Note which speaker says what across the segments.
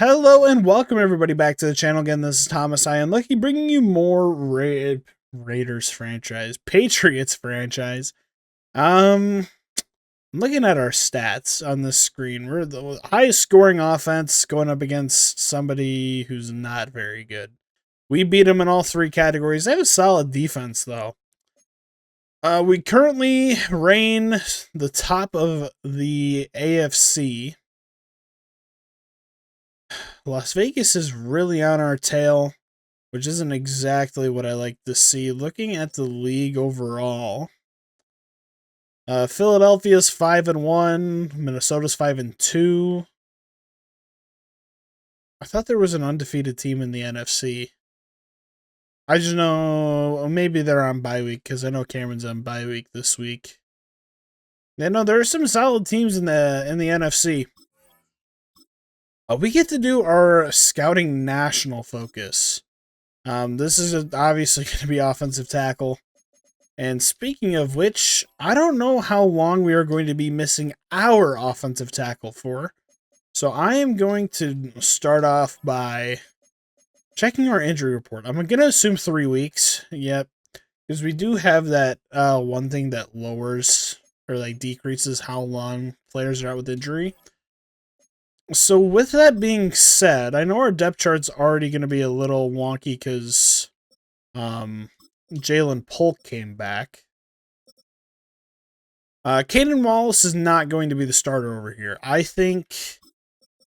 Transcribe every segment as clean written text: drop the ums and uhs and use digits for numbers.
Speaker 1: Hello and welcome everybody back to the channel again. This is Thomas. I am Lucky, bringing you more Raiders franchise, Patriots franchise. I'm looking at our stats on the screen. We're the highest scoring offense going up against somebody who's not very good. We beat them in all three categories. They have a solid defense though. We currently reign the top of the AFC. Las Vegas is really on our tail, which isn't exactly what I like to see. Looking at the league overall, Philadelphia's 5-1, Minnesota's 5-2. I thought there was an undefeated team in the NFC. I just know maybe they're on bye week because I know Cameron's on bye week this week. Yeah, no, there are some solid teams in the NFC. We get to do our scouting national focus. This is obviously going to be offensive tackle. And speaking of which, I don't know how long we are going to be missing our offensive tackle for. So I am going to start off by checking our injury report. I'm going to assume 3 weeks. Yep. Because we do have that one thing that lowers or like decreases how long players are out with injury. So with that being said, I know our depth chart's already going to be a little wonky because Jalen Polk came back. Caden Wallace is not going to be the starter over here. I think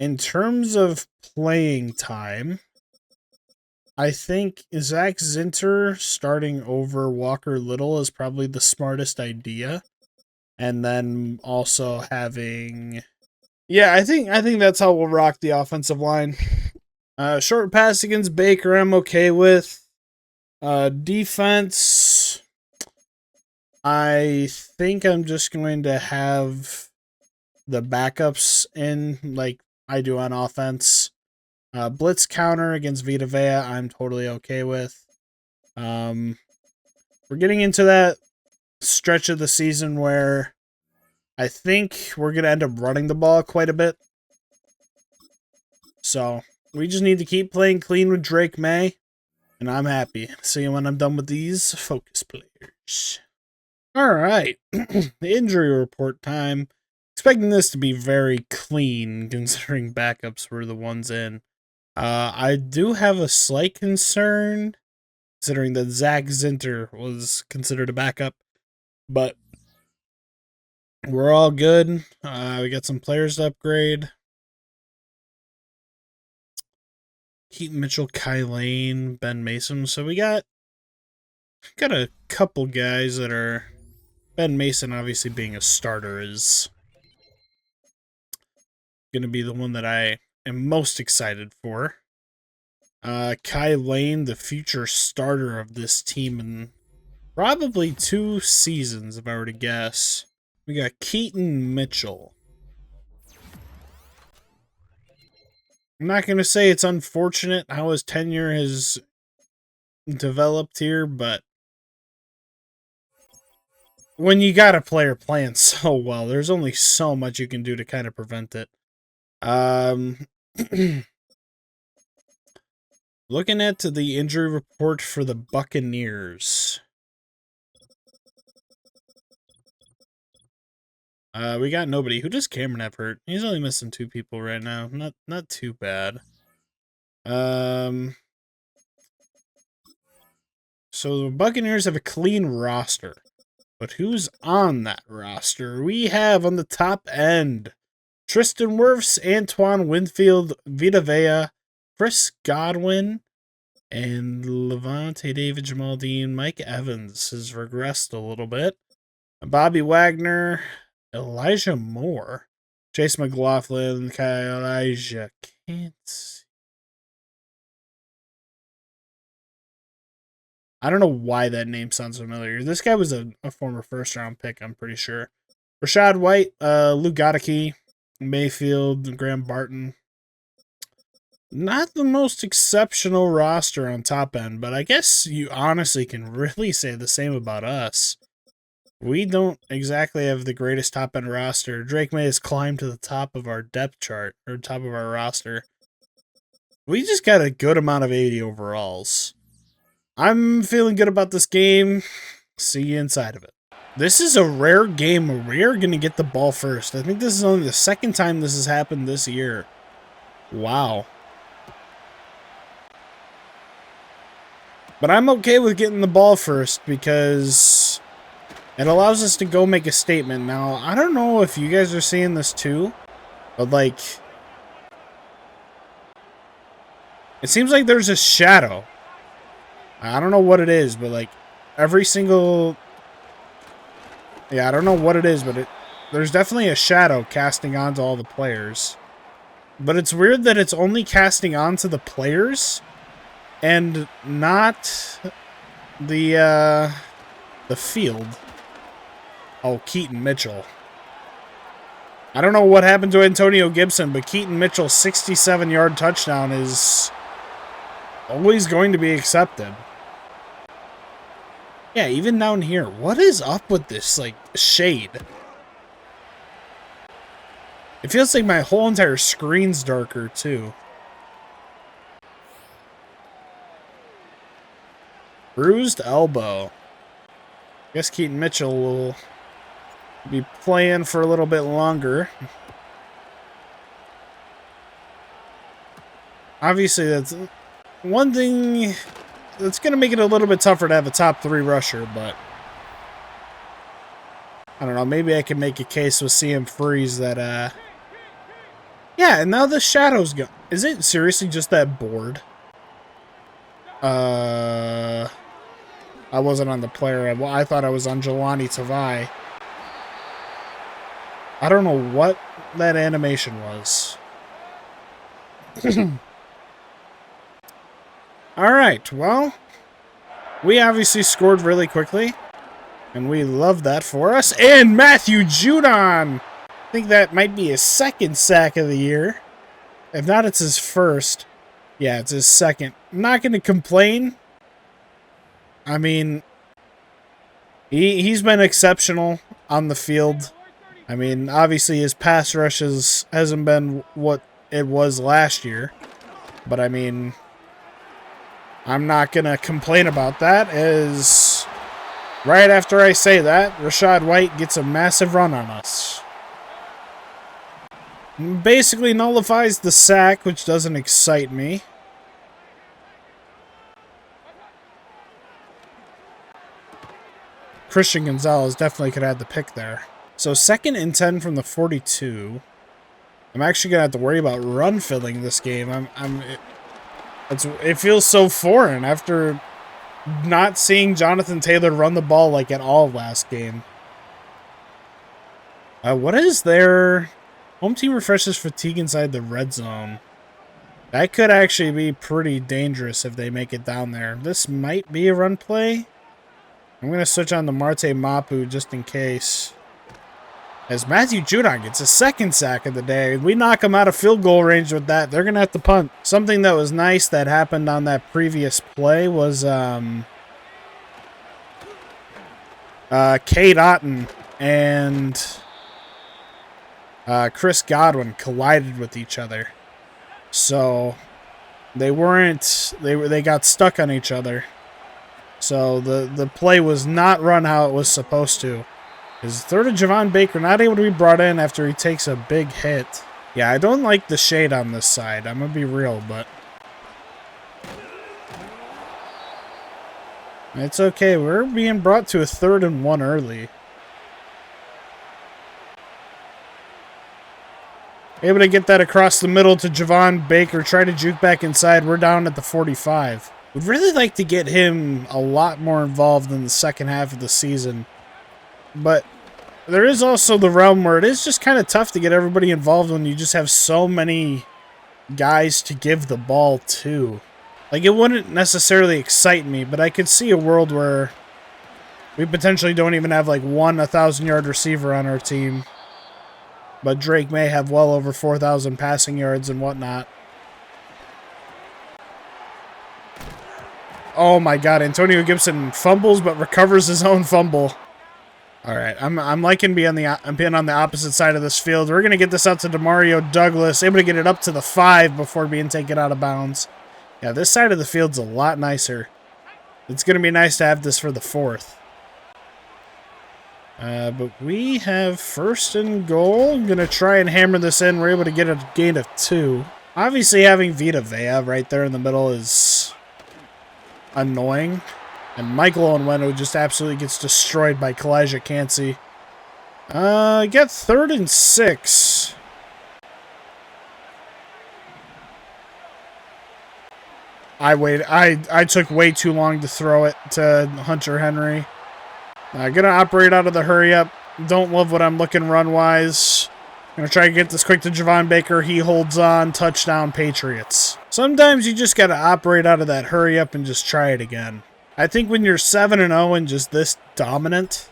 Speaker 1: in terms of playing time, I think Zach Zinter starting over Walker Little is probably the smartest idea. And then also having... Yeah, I think that's how we'll rock the offensive line. Short pass against Baker, I'm okay with. Defense, I think I'm just going to have the backups in like I do on offense. Blitz counter against Vita Vea, I'm totally okay with. We're getting into that stretch of the season where I think we're going to end up running the ball quite a bit. So, we just need to keep playing clean with Drake May, and I'm happy. See you when I'm done with these focus players. Alright, the injury report time. Expecting this to be very clean, considering backups were the ones in. I do have a slight concern, considering that Zach Zinter was considered a backup, but we're all good. We got some players to upgrade. Keaton Mitchell, Kai Lane, Ben Mason. So we got a couple guys that are... Ben Mason, obviously being a starter, is going to be the one that I am most excited for. Kai Lane, the future starter of this team in probably 2 seasons, if I were to guess. We got Keaton Mitchell. I'm not going to say it's unfortunate how his tenure has developed here, but when you got a player playing so well, there's only so much you can do to kind of prevent it. Looking at the injury report for the Buccaneers. We got nobody. Who does Cameron have hurt? He's only missing 2 people right now. Not too bad. So the Buccaneers have a clean roster. But who's on that roster? We have on the top end Tristan Wirfs, Antoine Winfield, Vita Vea, Chris Godwin, and Levante David Jamaldine. Mike Evans has regressed a little bit. Bobby Wagner, Elijah Moore, Chase McLaughlin, Elijah can't see. I don't know why that name sounds familiar. This guy was a former first-round pick, I'm pretty sure. Rashad White, Luke Goddard, Mayfield, Graham Barton. Not the most exceptional roster on top end, but I guess you honestly can really say the same about us. We don't exactly have the greatest top end roster. Drake May has climbed to the top of our depth chart, or top of our roster. We just got a good amount of 80 overalls. I'm feeling good about this game. See you inside of it. This is a rare game where we are going to get the ball first. I think this is only the second time this has happened this year. Wow. But I'm okay with getting the ball first because it allows us to go make a statement. Now, I don't know if you guys are seeing this too, but like, it seems like there's a shadow. I don't know what it is, but like every single... Yeah, I don't know what it is, but there's definitely a shadow casting onto all the players. But it's weird that it's only casting onto the players and not the field. Oh, Keaton Mitchell. I don't know what happened to Antonio Gibson, but Keaton Mitchell's 67-yard touchdown is always going to be accepted. Yeah, even down here. What is up with this, like, shade? It feels like my whole entire screen's darker, too. Bruised elbow. Guess Keaton Mitchell will be playing for a little bit longer. Obviously, that's one thing that's going to make it a little bit tougher to have a top 3 rusher, but I don't know. Maybe I can make a case with CM Freeze that, yeah, and now the shadows go. Is it seriously just that board? I wasn't on the player. I thought I was on Jelani Tavai. I don't know what that animation was. Alright, well, we obviously scored really quickly, and we love that for us. And Matthew Judon! I think that might be his second sack of the year. If not, it's his first. Yeah, it's his second. I'm not going to complain. I mean, he's been exceptional on the field. I mean, obviously his pass rush hasn't been what it was last year. But I mean, I'm not going to complain about that, as right after I say that, Rachaad White gets a massive run on us. Basically nullifies the sack, which doesn't excite me. Christian Gonzalez definitely could have had the pick there. So 2nd and 10 from the 42. I'm actually going to have to worry about run filling this game. It feels so foreign after not seeing Jonathan Taylor run the ball like at all last game. What is their... Home team refreshes fatigue inside the red zone. That could actually be pretty dangerous if they make it down there. This might be a run play. I'm going to switch on to Marte Mapu just in case. As Matthew Judon gets a 2nd sack of the day. We knock him out of field goal range with that. They're going to have to punt. Something that was nice that happened on that previous play was Cade Otton and Chris Godwin collided with each other. So they got stuck on each other. So the play was not run how it was supposed to. His 3rd of Javon Baker not able to be brought in after he takes a big hit. Yeah, I don't like the shade on this side. I'm going to be real, but it's okay. We're being brought to a 3rd and 1 early. Able to get that across the middle to Javon Baker. Try to juke back inside. We're down at the 45. Would really like to get him a lot more involved in the second half of the season. But there is also the realm where it is just kind of tough to get everybody involved when you just have so many guys to give the ball to. Like, it wouldn't necessarily excite me, but I could see a world where we potentially don't even have like one 1,000-yard receiver on our team. But Drake may have well over 4,000 passing yards and whatnot. Oh my god, Antonio Gibson fumbles but recovers his own fumble. All right, I'm liking being on the opposite side of this field. We're gonna get this out to Demario Douglas, able to get it up to the 5 before being taken out of bounds. Yeah, this side of the field's a lot nicer. It's gonna be nice to have this for the 4th. But we have 1st and goal. I'm gonna try and hammer this in. We're able to get a gain of 2. Obviously, having Vita Vea right there in the middle is annoying. And Michael Onwenu just absolutely gets destroyed by Kalijah Cansey. Get 3rd and 6. I took way too long to throw it to Hunter Henry. Gonna operate out of the hurry up. Don't love what I'm looking run-wise. Gonna try to get this quick to Javon Baker. He holds on. Touchdown, Patriots. Sometimes you just gotta operate out of that hurry up and just try it again. I think when you're 7-0 and just this dominant,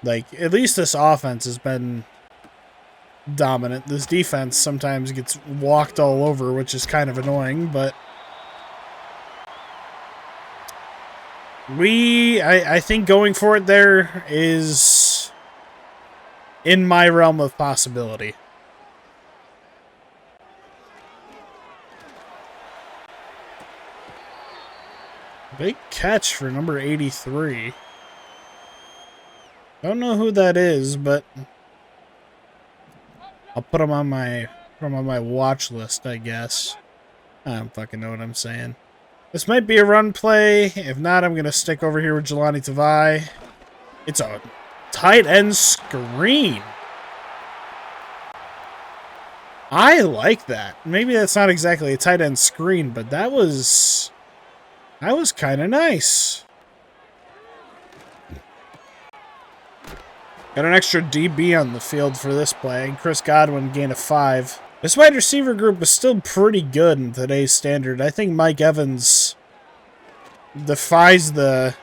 Speaker 1: like, at least this offense has been dominant. This defense sometimes gets walked all over, which is kind of annoying, but I think going for it there is in my realm of possibility. Big catch for number 83. Don't know who that is, but I'll put him on my watch list, I guess. I don't fucking know what I'm saying. This might be a run play. If not, I'm going to stick over here with Jelani Tavai. It's a tight end screen. I like that. Maybe that's not exactly a tight end screen, but that was kind of nice. Got an extra DB on the field for this play. Chris Godwin gained a 5. This wide receiver group is still pretty good in today's standard. I think Mike Evans defies the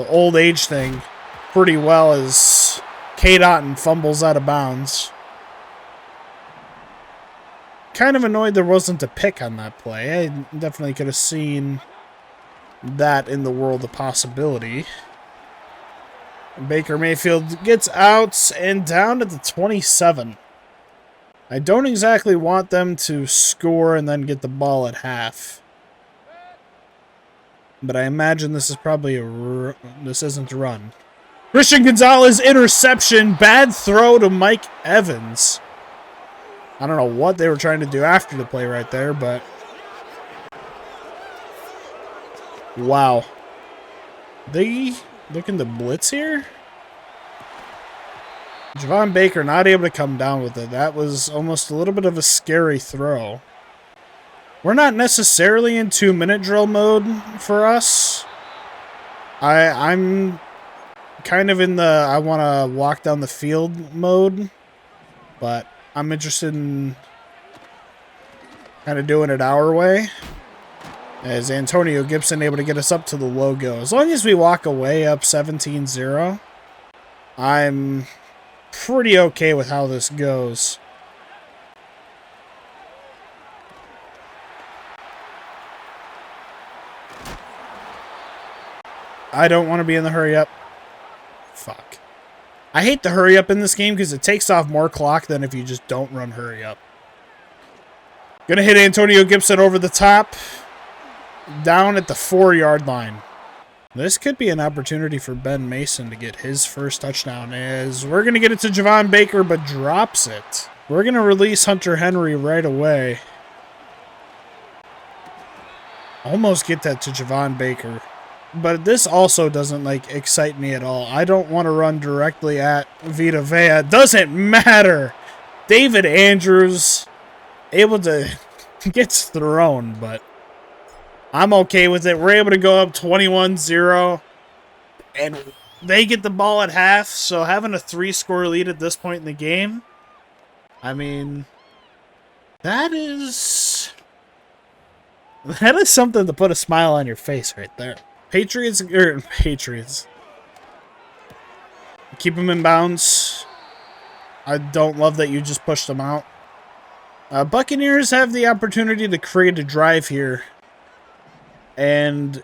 Speaker 1: old age thing pretty well as K-Dot fumbles out of bounds. Kind of annoyed there wasn't a pick on that play. I definitely could have seen that in the world of possibility. Baker Mayfield gets out and down at the 27. I don't exactly want them to score and then get the ball at half. But I imagine this is probably this isn't a run. Christian Gonzalez interception. Bad throw to Mike Evans. I don't know what they were trying to do after the play right there, but wow. They looking to blitz here? Javon Baker not able to come down with it. That was almost a little bit of a scary throw. We're not necessarily in 2-minute drill mode for us. I'm kind of in the I want to walk down the field mode, but I'm interested in kind of doing it our way. As Antonio Gibson able to get us up to the logo. As long as we walk away up 17-0, I'm pretty okay with how this goes. I don't want to be in the hurry up. Fuck. I hate the hurry up in this game because it takes off more clock than if you just don't run hurry up. Gonna hit Antonio Gibson over the top. Down at the 4-yard line. This could be an opportunity for Ben Mason to get his first touchdown as we're going to get it to Javon Baker, but drops it. We're going to release Hunter Henry right away. Almost get that to Javon Baker. But this also doesn't, like, excite me at all. I don't want to run directly at Vita Vea. It doesn't matter. David Andrews able to gets thrown, but I'm okay with it. We're able to go up 21-0, and they get the ball at half, so having a 3-score lead at this point in the game, I mean, that is something to put a smile on your face right there. Patriots. Keep them in bounds. I don't love that you just pushed them out. Buccaneers have the opportunity to create a drive here. And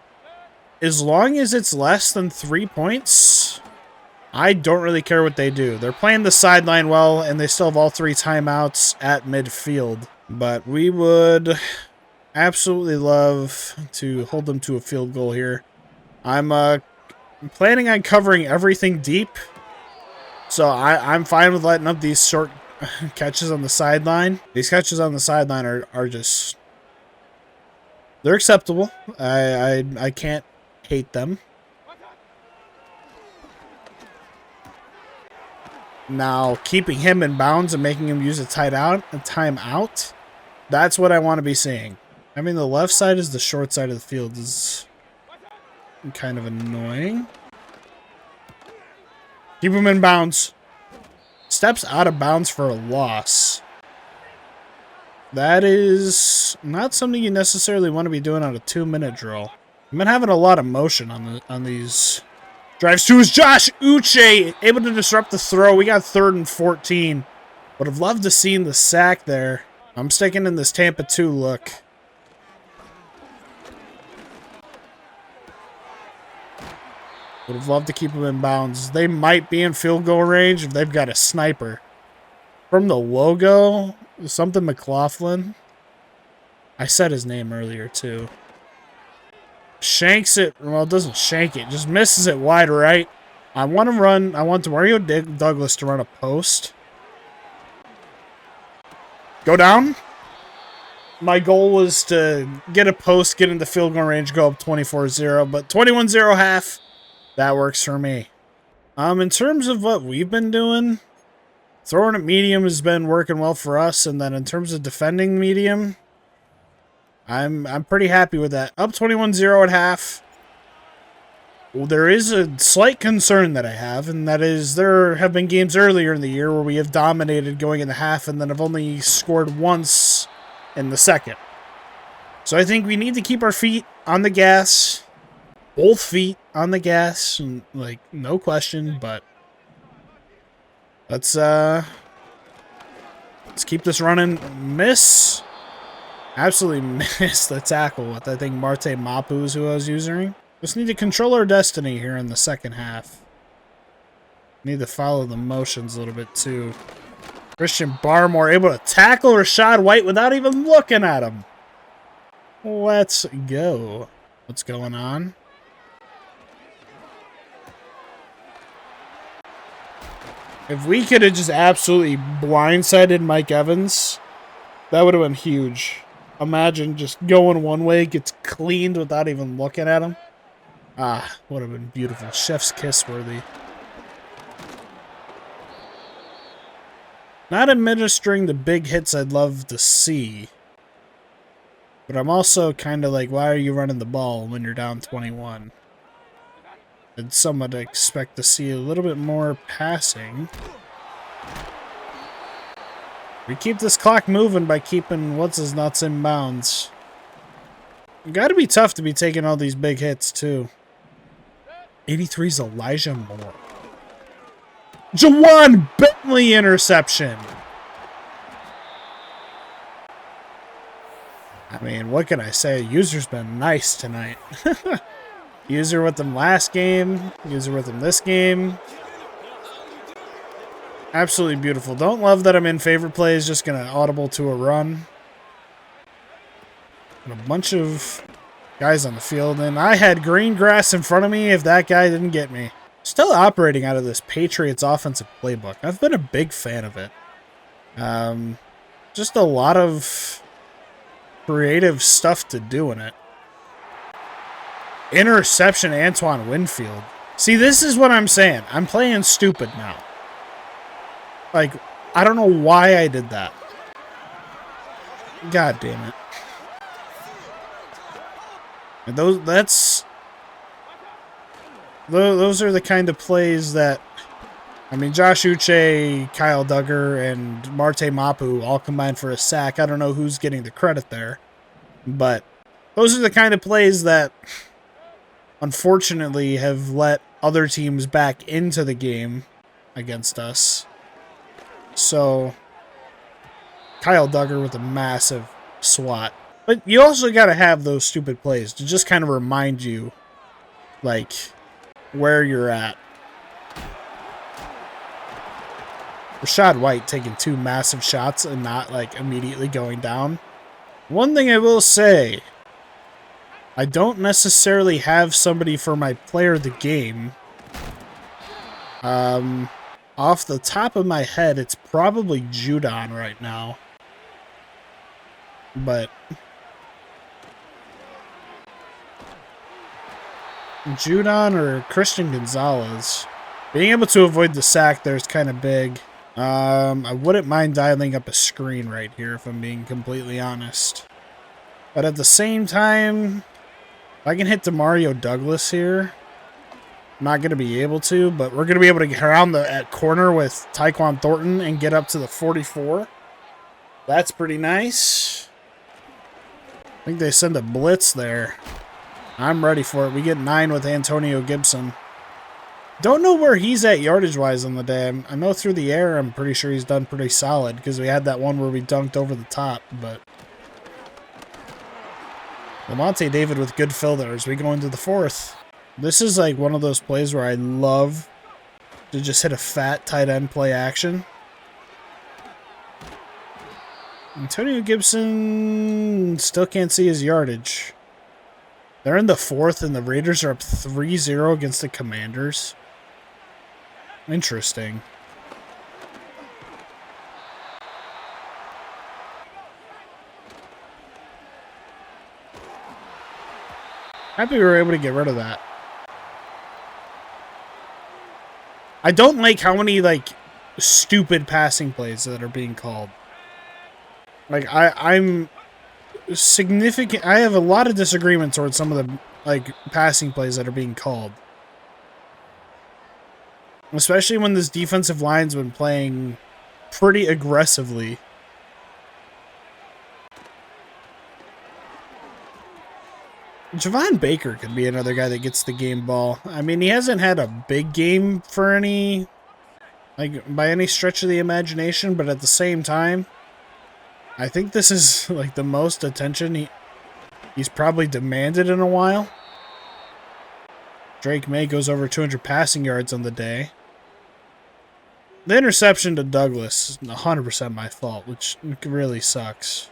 Speaker 1: as long as it's less than 3 points, I don't really care what they do. They're playing the sideline well, and they still have all 3 timeouts at midfield. But we would absolutely love to hold them to a field goal here. I'm planning on covering everything deep, so I'm fine with letting up these short catches on the sideline. These catches on the sideline are just... they're acceptable. I can't hate them. Now, keeping him in bounds and making him use a timeout, that's what I want to be seeing. I mean, the left side is the short side of the field is kind of annoying. Keep him in bounds. Steps out of bounds for a loss. That is not something you necessarily want to be doing on a 2-minute drill. I've been having a lot of motion on these drives. To his Josh Uche, able to disrupt the throw. We got 3rd and 14. Would have loved to seen the sack there. I'm sticking in this Tampa 2 look. Would have loved to keep him in bounds. They might be in field goal range if they've got a sniper. From the logo, something McLaughlin. I said his name earlier, too. Shanks it. Well, it doesn't shank it. Just misses it wide right. I want Mario Douglas to run a post. Go down. My goal was to get a post, get into field goal range, go up 24-0. But 21-0 half, that works for me. In terms of what we've been doing, throwing at medium has been working well for us. And then in terms of defending medium, I'm pretty happy with that. Up 21-0 at half. Well, there is a slight concern that I have, and that is there have been games earlier in the year where we have dominated going in the half and then have only scored once in the second. So I think we need to keep our feet on the gas. Both feet on the gas, and, like, no question, but let's keep this running. Miss. Absolutely missed the tackle with, I think, Marte Mapu is who I was using. Just need to control our destiny here in the second half. Need to follow the motions a little bit, too. Christian Barmore able to tackle Rashad White without even looking at him. Let's go. What's going on? If we could have just absolutely blindsided Mike Evans, that would have been huge. Imagine just going one way, gets cleaned without even looking at him. Ah, would have been beautiful. Chef's kiss worthy. Not administering the big hits I'd love to see. But I'm also kind of like, why are you running the ball when you're down 21? I'd somewhat expect to see a little bit more passing. We keep this clock moving by keeping what's-his-nuts in bounds. Gotta be tough to be taking all these big hits, too. 83's Elijah Moore. Jawan Bentley interception! I mean, what can I say? User's been nice tonight. User with them last game. User with them this game. Absolutely beautiful. Don't love that I'm in favorite plays. Just going to audible to a run. And a bunch of guys on the field. And I had green grass in front of me if that guy didn't get me. Still operating out of this Patriots offensive playbook. I've been a big fan of it. Just a lot of creative stuff to do in it. Interception, Antoine Winfield. See, this is what I'm saying. I'm playing stupid now. Like, I don't know why I did that. God damn it. And those are the kind of plays that, I mean, Josh Uche, Kyle Duggar, and Marte Mapu all combined for a sack. I don't know who's getting the credit there. But those are the kind of plays that, unfortunately, have let other teams back into the game against us. So, Kyle Duggar with a massive swat. But you also got to have those stupid plays to just kind of remind you, like, where you're at. Rashad White taking 2 massive shots and not, like, immediately going down. One thing I will say, I don't necessarily have somebody for my player of the game. Off the top of my head, it's probably Judon right now. But Judon or Christian Gonzalez. Being able to avoid the sack there is kind of big. I wouldn't mind dialing up a screen right here if I'm being completely honest. But at the same time, if I can hit Demario Douglas here, I'm not going to be able to, but we're going to be able to get around the corner with Tyquan Thornton and get up to the 44. That's pretty nice. I think they send a blitz there. I'm ready for it. We get 9 with Antonio Gibson. Don't know where he's at yardage-wise on the day. I know through the air, I'm pretty sure he's done pretty solid because we had that one where we dunked over the top, but Lamonte David with good fill there as we go into the 4th. This is like one of those plays where I love to just hit a fat tight end play action. Antonio Gibson still can't see his yardage. They're in the 4th, and the Raiders are up 3-0 against the Commanders. Interesting. Happy we were able to get rid of that. I don't like how many, like, stupid passing plays that are being called. Like, I'm significant. I have a lot of disagreement towards some of the, like, passing plays that are being called. Especially when this defensive line's been playing pretty aggressively. Javon Baker could be another guy that gets the game ball. I mean, he hasn't had a big game for any, like, by any stretch of the imagination, but at the same time, I think this is, like, the most attention he's probably demanded in a while. Drake May goes over 200 passing yards on the day. The interception to Douglas is 100% my fault, which really sucks.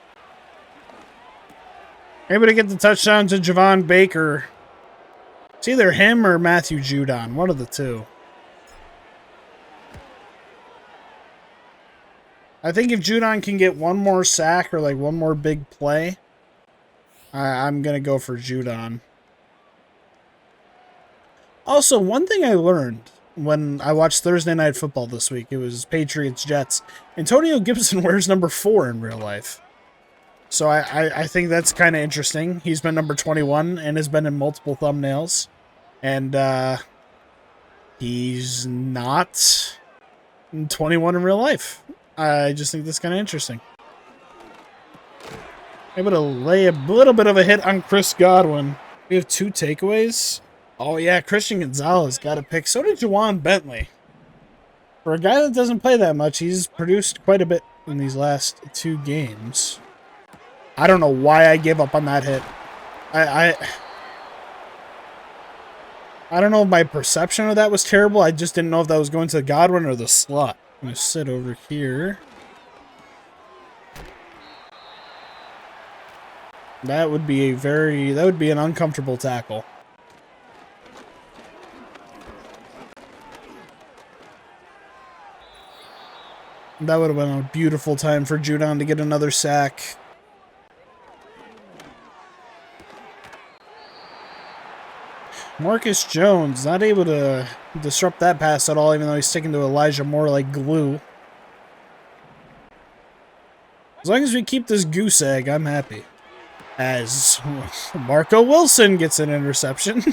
Speaker 1: Able to get the touchdown to Javon Baker. It's either him or Matthew Judon, one of the two. I think if Judon can get one more sack or like one more big play, I'm going to go for Judon. Also, one thing I learned when I watched Thursday Night Football this week, it was Patriots-Jets. Antonio Gibson wears number 4 in real life. So I think that's kind of interesting. He's been number 21 and has been in multiple thumbnails. And he's not 21 in real life. I just think that's kind of interesting. Able to lay a little bit of a hit on Chris Godwin. We have 2 takeaways. Oh, yeah, Christian Gonzalez got a pick. So did Juwan Bentley. For a guy that doesn't play that much, he's produced quite a bit in these last 2 games. I don't know why I gave up on that hit. I don't know if my perception of that was terrible. I just didn't know if that was going to Godwin or the slot. I'm going to sit over here. That would be an uncomfortable tackle. That would have been a beautiful time for Judon to get another sack. Marcus Jones not able to disrupt that pass at all, even though he's sticking to Elijah Moore like glue. As long as we keep this goose egg, I'm happy. As Marco Wilson gets an interception.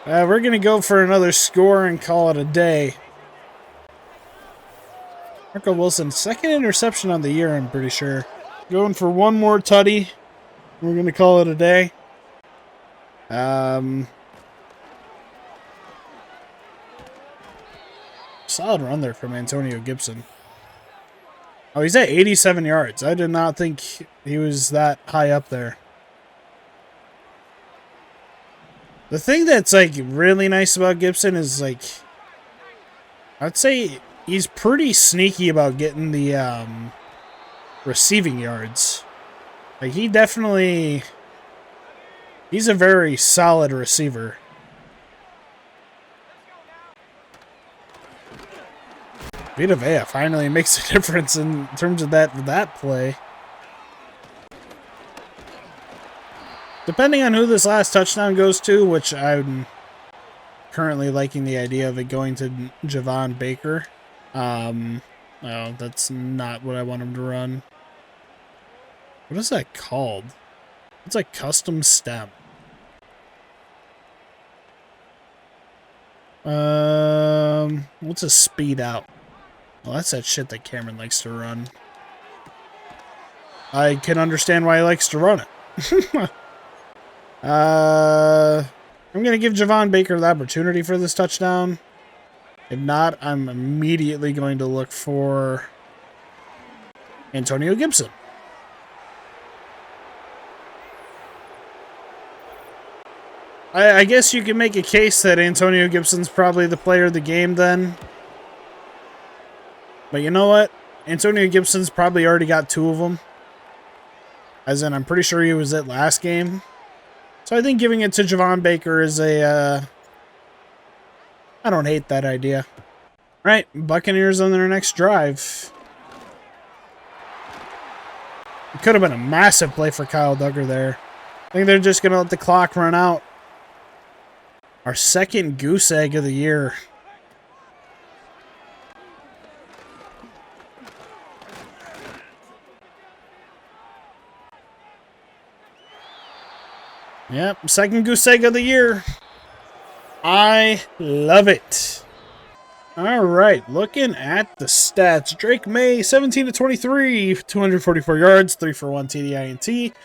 Speaker 1: We're going to go for another score and call it a day. Marco Wilson, 2nd interception on the year, I'm pretty sure. Going for one more tutty. We're going to call it a day. Solid run there from Antonio Gibson. Oh, he's at 87 yards. I did not think he was that high up there. The thing that's, like, really nice about Gibson is, like, I'd say he's pretty sneaky about getting the receiving yards. Like, he's a very solid receiver. Vita Vea finally makes a difference in terms of that play. Depending on who this last touchdown goes to, which I'm currently liking the idea of it going to Javon Baker. Oh, that's not what I want him to run. What is that called? It's like custom stem. What's a speed out? Well, that's that shit that Cameron likes to run. I can understand why he likes to run it. I'm going to give Javon Baker the opportunity for this touchdown. If not, I'm immediately going to look for Antonio Gibson. I guess you can make a case that Antonio Gibson's probably the player of the game then. But you know what? Antonio Gibson's probably already got 2 of them. As in, I'm pretty sure he was at last game. So I think giving it to Javon Baker is a, I don't hate that idea. Alright, Buccaneers on their next drive. It could have been a massive play for Kyle Duggar there. I think they're just going to let the clock run out. Our second goose egg of the year. Yep, second goose egg of the year. I love it. All right, looking at the stats. Drake May, 17 to 23, 244 yards, 3 for 1 TD INT.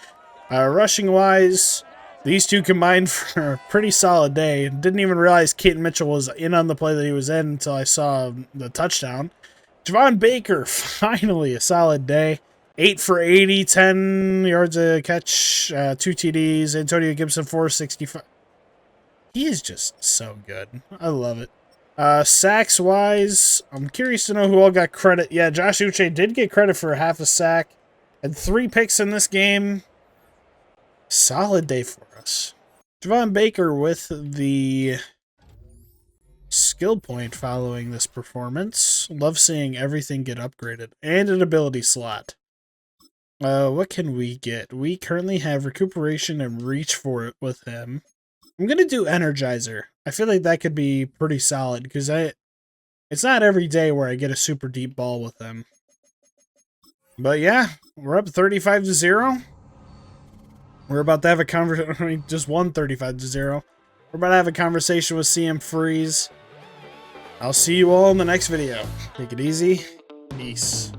Speaker 1: Rushing wise, these two combined for a pretty solid day. Didn't even realize Keaton Mitchell was in on the play that he was in until I saw the touchdown. Javon Baker, finally a solid day. 8 for 80, 10 yards a catch, 2 TDs. Antonio Gibson, 465. He is just so good. I love it. Sacks-wise, I'm curious to know who all got credit. Yeah, Josh Uche did get credit for half a sack. Had 3 picks in this game. Solid day for us. Javon Baker with the skill point following this performance. Love seeing everything get upgraded. And an ability slot. What can we get? We currently have recuperation and reach for it with him. I'm going to do Energizer. I feel like that could be pretty solid because it's not every day where I get a super deep ball with him. But yeah, we're up 35-0. We're about to have a conversation. I mean, just won 35-0. We're about to have a conversation with CM Freeze. I'll see you all in the next video. Take it easy. Peace.